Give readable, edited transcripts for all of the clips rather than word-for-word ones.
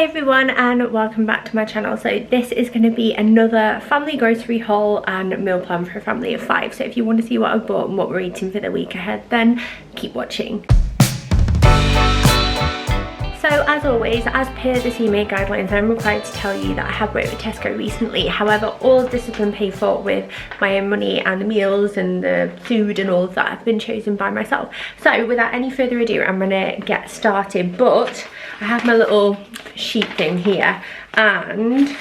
everyone, and welcome back to my channel. So this is going to be another family grocery haul and meal plan for a family of 5. So if you want to see what I've bought and what we're eating for the week ahead, then keep watching. So as always, as per the CMA guidelines, I'm required to tell you that I have worked with Tesco recently. However, all of this has been paid for with my own money, and the meals and the food and all of that have been chosen by myself. So without any further ado, I'm gonna get started. But I have my little sheet thing here, and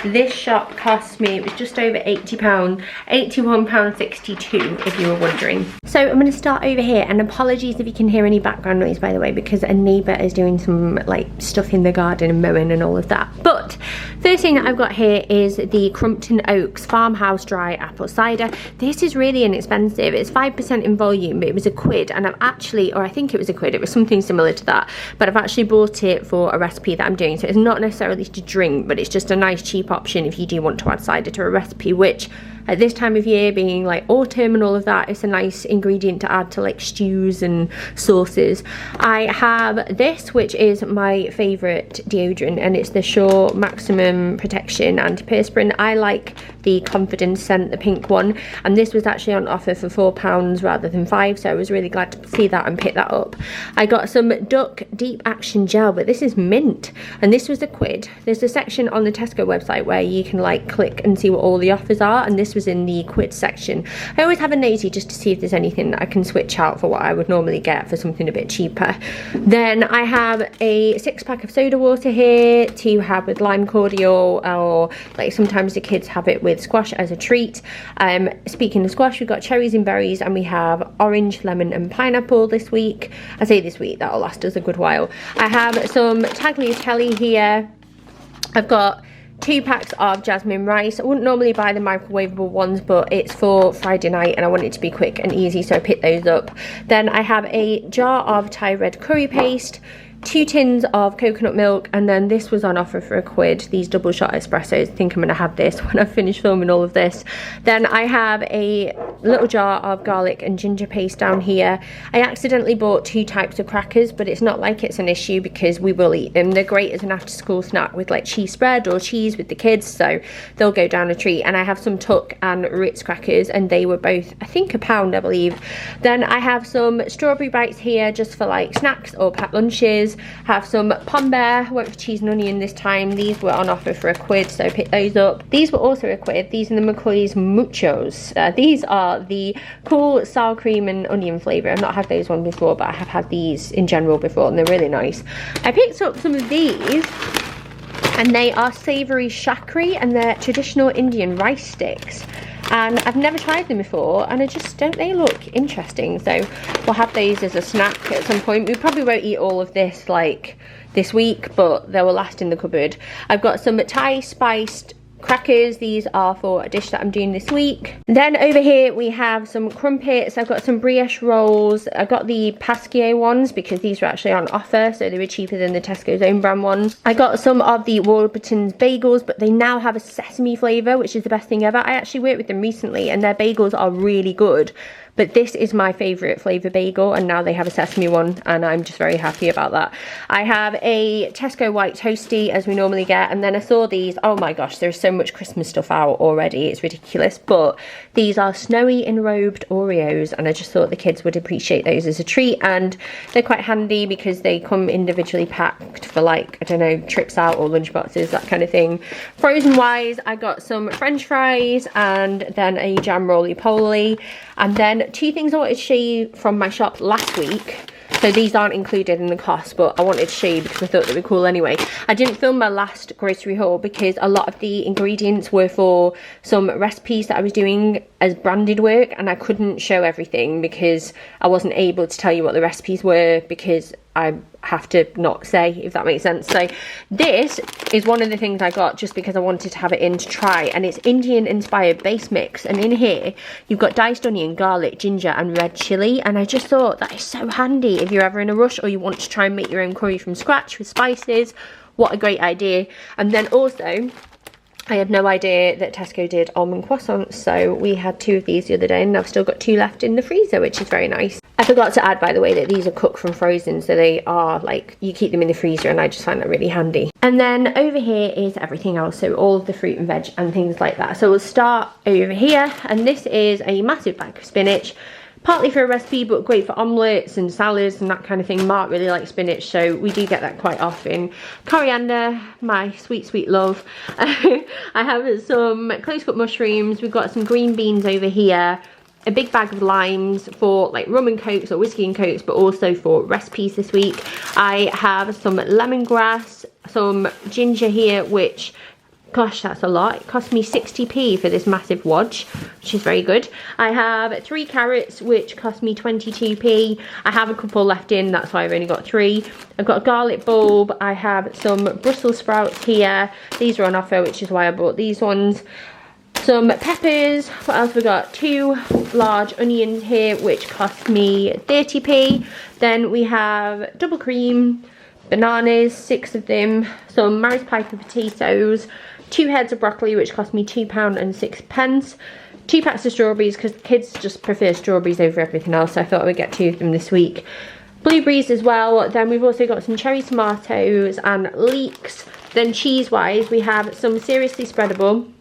this shop cost me, it was just over £80, £81.62 if you were wondering. So I'm going to start over here, and apologies if you can hear any background noise, by the way, because a neighbour is doing some like stuff in the garden and mowing and all of that. But first thing that I've got here is the Crumpton Oaks Farmhouse Dry Apple Cider. This is really inexpensive. It's 5% in volume, but it was a quid, and I've actually, or I think it was a quid, it was something similar to that, but I've actually bought it for a recipe that I'm doing. So it's not necessarily to drink, but it's just a nice cheap option if you do want to add cider to a recipe, which at this time of year, being like autumn and all of that, it's a nice ingredient to add to like stews and sauces. I have this, which is my favourite deodorant, and it's the Sure Maximum Protection Antiperspirant. I like the Confidence scent, the pink one, and this was actually on offer for £4 rather than £5, so I was really glad to see that and pick that up. I got some Duck Deep Action Gel, but this is mint, and this was a quid. There's a section on the Tesco website where you can like click and see what all the offers are, and this was in the quid section. I always have a nosy just to see if there's anything that I can switch out for what I would normally get for something a bit cheaper. Then I have a 6-pack of soda water here to have with lime cordial, or like sometimes the kids have it with squash as a treat. Speaking of squash, we've got cherries and berries, and we have orange, lemon and pineapple this week. I say this week, that'll last us a good while. I have some tagliatelle here. I've got 2 packs of jasmine rice. I wouldn't normally buy the microwavable ones, but it's for Friday night and I want it to be quick and easy, so I picked those up. Then I have a jar of Thai red curry paste, 2 tins of coconut milk, and then this was on offer for a quid, these double shot espressos. I think I'm going to have this when I finish filming all of this. Then I have a little jar of garlic and ginger paste down here. I accidentally bought 2 types of crackers, but it's not like it's an issue because we will eat them. They're great as an after school snack with like cheese spread or cheese with the kids, so they'll go down a treat. And I have some Tuck and Ritz crackers, and they were both, I think, £1, I believe. Then I have some strawberry bites here just for like snacks or packed lunches. Have some Pom Bear, went for cheese and onion this time. These were on offer for a quid, so pick those up. These were also a quid. These are the McCoy's Muchos. These are the cool sour cream and onion flavour. I've not had those one before, but I have had these in general before, and they're really nice. I picked up some of these, and they are savoury shakri, and they're traditional Indian rice sticks. And I've never tried them before, and don't they look interesting? So we'll have those as a snack at some point. We probably won't eat all of this like this week, but they will last in the cupboard. I've got some Thai spiced crackers. These are for a dish that I'm doing this week. Then over here we have some crumpets. I've got some brioche rolls. I got the Pasquier ones because these were actually on offer, so they were cheaper than the Tesco's own brand ones. I got some of the Warburton's bagels, but they now have a sesame flavour, which is the best thing ever. I actually worked with them recently, and their bagels are really good. But this is my favourite flavour bagel, and now they have a sesame one, and I'm just very happy about that. I have a Tesco white toasty, as we normally get, and then I saw these. Oh my gosh, there's so much Christmas stuff out already, it's ridiculous. But these are snowy enrobed Oreos, and I just thought the kids would appreciate those as a treat, and they're quite handy because they come individually packed for like, I don't know, trips out or lunch boxes, that kind of thing. Frozen wise, I got some French fries and then a jam roly-poly, and then 2 things I wanted to show you from my shop last week. So these aren't included in the cost, but I wanted to show you because I thought they were cool anyway. I didn't film my last grocery haul because a lot of the ingredients were for some recipes that I was doing as branded work, and I couldn't show everything because I wasn't able to tell you what the recipes were because I have to not say, if that makes sense. So this is one of the things I got just because I wanted to have it in to try, and it's Indian inspired base mix, and in here you've got diced onion, garlic, ginger and red chilli, and I just thought that is so handy if you're ever in a rush or you want to try and make your own curry from scratch with spices. What a great idea. And then also I had no idea that Tesco did almond croissants, so we had 2 of these the other day, and I've still got 2 left in the freezer, which is very nice. I forgot to add, by the way, that these are cooked from frozen, so they are like, you keep them in the freezer, and I just find that really handy. And then over here is everything else, so all of the fruit and veg and things like that. So we'll start over here, and this is a massive bag of spinach, partly for a recipe, but great for omelettes and salads and that kind of thing. Mark really likes spinach, so we do get that quite often. Coriander, my sweet, sweet love. I have some close cut mushrooms. We've got some green beans over here. A big bag of limes for like rum and cokes or whiskey and cokes, but also for recipes this week. I have some lemongrass, some ginger here, which, gosh, that's a lot. It cost me 60p for this massive wadge, which is very good. I have 3 carrots, which cost me 22p. I have a couple left in, that's why I've only got 3. I've got a garlic bulb. I have some Brussels sprouts here. These are on offer, which is why I bought these ones. Some peppers. What else have we got? 2 large onions here, which cost me 30p. Then we have double cream, bananas, 6 of them, some Maris Piper potatoes, 2 heads of broccoli, which cost me £2 and 6p, 2 packs of strawberries, because kids just prefer strawberries over everything else, so I thought I would get 2 of them this week. Blueberries as well. Then we've also got some cherry tomatoes and leeks. Then cheese wise, we have some seriously spreadable,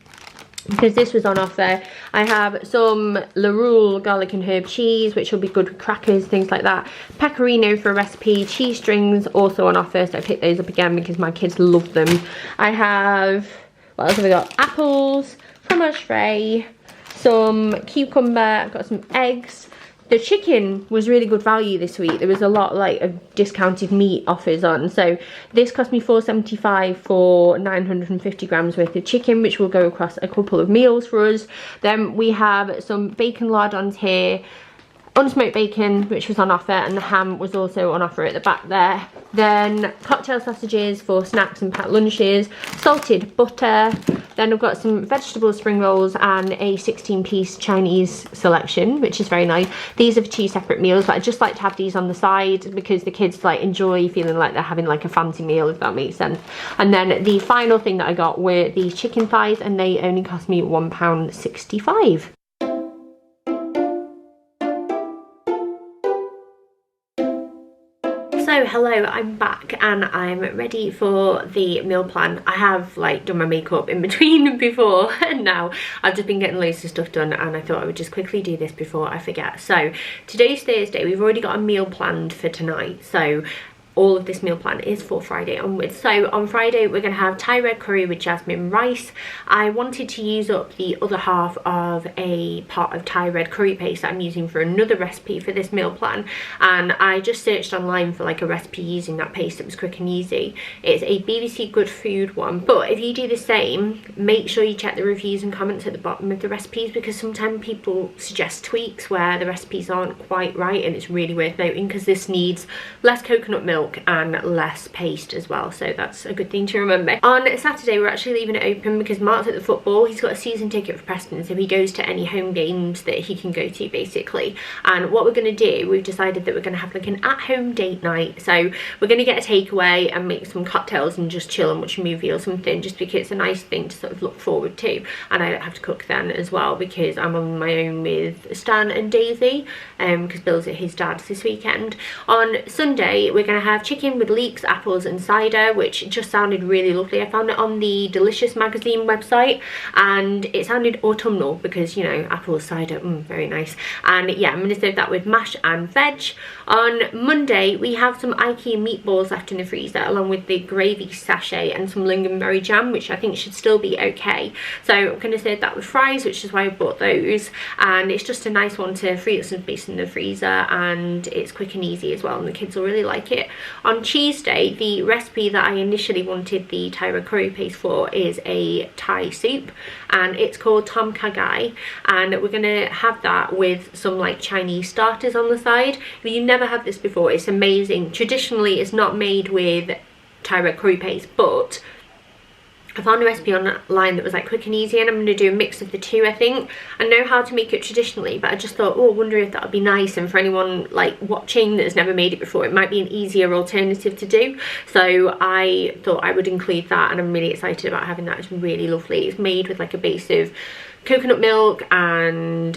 because this was on offer. I have some La Roule garlic and herb cheese, which will be good with crackers, things like that. Pecorino for a recipe. Cheese strings also on offer, so I picked those up again because my kids love them. I have, what else have we got? Apples, fromage frais, some cucumber, I've got some eggs. The chicken was really good value this week. There was a lot like of discounted meat offers on. So this cost me £4.75 for 950 grams worth of chicken, which will go across a couple of meals for us. Then we have some bacon lardons here, unsmoked bacon, which was on offer, and the ham was also on offer at the back there. Then cocktail sausages for snacks and packed lunches, salted butter. Then I've got some vegetable spring rolls and a 16-piece Chinese selection, which is very nice. These are for 2 separate meals, but I just like to have these on the side because the kids like enjoy feeling like they're having like a fancy meal, if that makes sense. And then the final thing that I got were these chicken thighs, and they only cost me £1.65. So hello, I'm back and I'm ready for the meal plan. I have like done my makeup in between before and now I've just been getting loads of stuff done, and I thought I would just quickly do this before I forget. So today's Thursday, we've already got a meal planned for tonight, so all of this meal plan is for Friday onwards. So on Friday we're going to have Thai red curry with jasmine rice. I wanted to use up the other half of a pot of Thai red curry paste that I'm using for another recipe for this meal plan, and I just searched online for like a recipe using that paste that was quick and easy. It's a BBC Good Food one, but if you do the same, make sure you check the reviews and comments at the bottom of the recipes, because sometimes people suggest tweaks where the recipes aren't quite right, and it's really worth noting because this needs less coconut milk and less paste as well, so that's a good thing to remember. On Saturday we're actually leaving it open because Mark's at the football. He's got a season ticket for Preston, so he goes to any home games that he can go to basically. And what we're going to do, we've decided that we're going to have like an at-home date night. So we're going to get a takeaway and make some cocktails and just chill and watch a movie or something, just because it's a nice thing to sort of look forward to, and I don't have to cook then as well because I'm on my own with Stan and Daisy, because Bill's at his dad's this weekend. On Sunday we're going to have chicken with leeks, apples and cider, which just sounded really lovely. I found it on the Delicious magazine website and it sounded autumnal because, you know, apple cider, very nice. And yeah, I'm going to serve that with mash and veg. On Monday we have some IKEA meatballs left in the freezer, along with the gravy sachet and some lingonberry jam, which I think should still be okay. So I'm going to serve that with fries, which is why I bought those, and it's just a nice one to free up some space in the freezer, and it's quick and easy as well, and the kids will really like it. On Tuesday, the recipe that I initially wanted the Thai red curry paste for is a Thai soup, and it's called Tom Kha Gai, and we're going to have that with some like Chinese starters on the side. If you've never had this before, it's amazing. Traditionally it's not made with Thai red curry paste, but I found a recipe online that was like quick and easy, and I'm going to do a mix of the two. I think I know how to make it traditionally, but I just thought, oh, I wonder if that would be nice, and for anyone like watching that has never made it before, it might be an easier alternative to do. So I thought I would include that, and I'm really excited about having that. It's really lovely. It's made with like a base of coconut milk and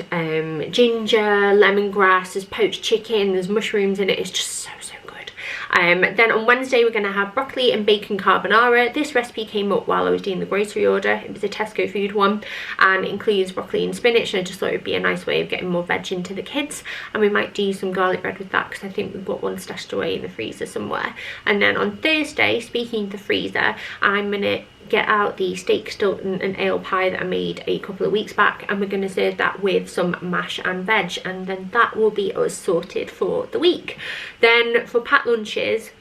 ginger, lemongrass, there's poached chicken, there's mushrooms in it. It's just so good. Then on Wednesday we're going to have broccoli and bacon carbonara. This recipe came up while I was doing the grocery order. It was a Tesco food one, and it includes broccoli and spinach, and I just thought it would be a nice way of getting more veg into the kids. And we might do some garlic bread with that, because I think we've got one stashed away in the freezer somewhere. And then on Thursday, speaking of the freezer, I'm going to get out the steak Stilton and ale pie that I made a couple of weeks back, and we're going to serve that with some mash and veg, and then that will be us sorted for the week. Then for packed lunches,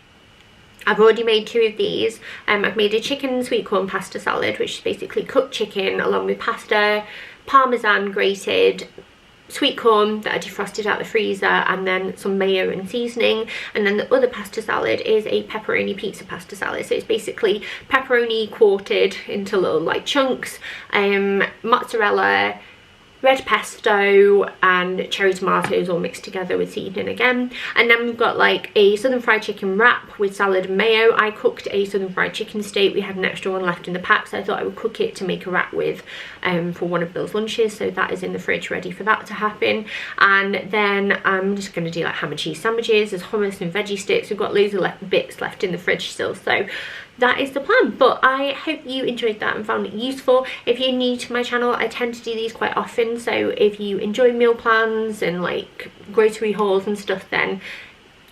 I've already made 2 of these. I've made a chicken sweet corn pasta salad, which is basically cooked chicken along with pasta, parmesan grated, sweet corn that I defrosted out the freezer, and then some mayo and seasoning. And then the other pasta salad is a pepperoni pizza pasta salad. So it's basically pepperoni quartered into little like chunks, mozzarella, red pesto and cherry tomatoes all mixed together with seasoning again. And then we've got like a southern fried chicken wrap with salad and mayo. I cooked a southern fried chicken steak. We had an extra one left in the pack, so I thought I would cook it to make a wrap with for one of Bill's lunches. So that is in the fridge ready for that to happen. And then I'm just going to do like ham and cheese sandwiches. There's hummus and veggie sticks. We've got loads of bits left in the fridge still, so that is the plan. But I hope you enjoyed that and found it useful. If you're new to my channel, I tend to do these quite often, so if you enjoy meal plans and like grocery hauls and stuff, then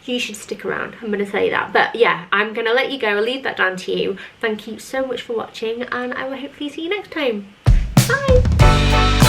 you should stick around. I'm going to say that. But yeah, I'm going to let you go. I'll leave that down to you. Thank you so much for watching, and I will hopefully see you next time. Bye!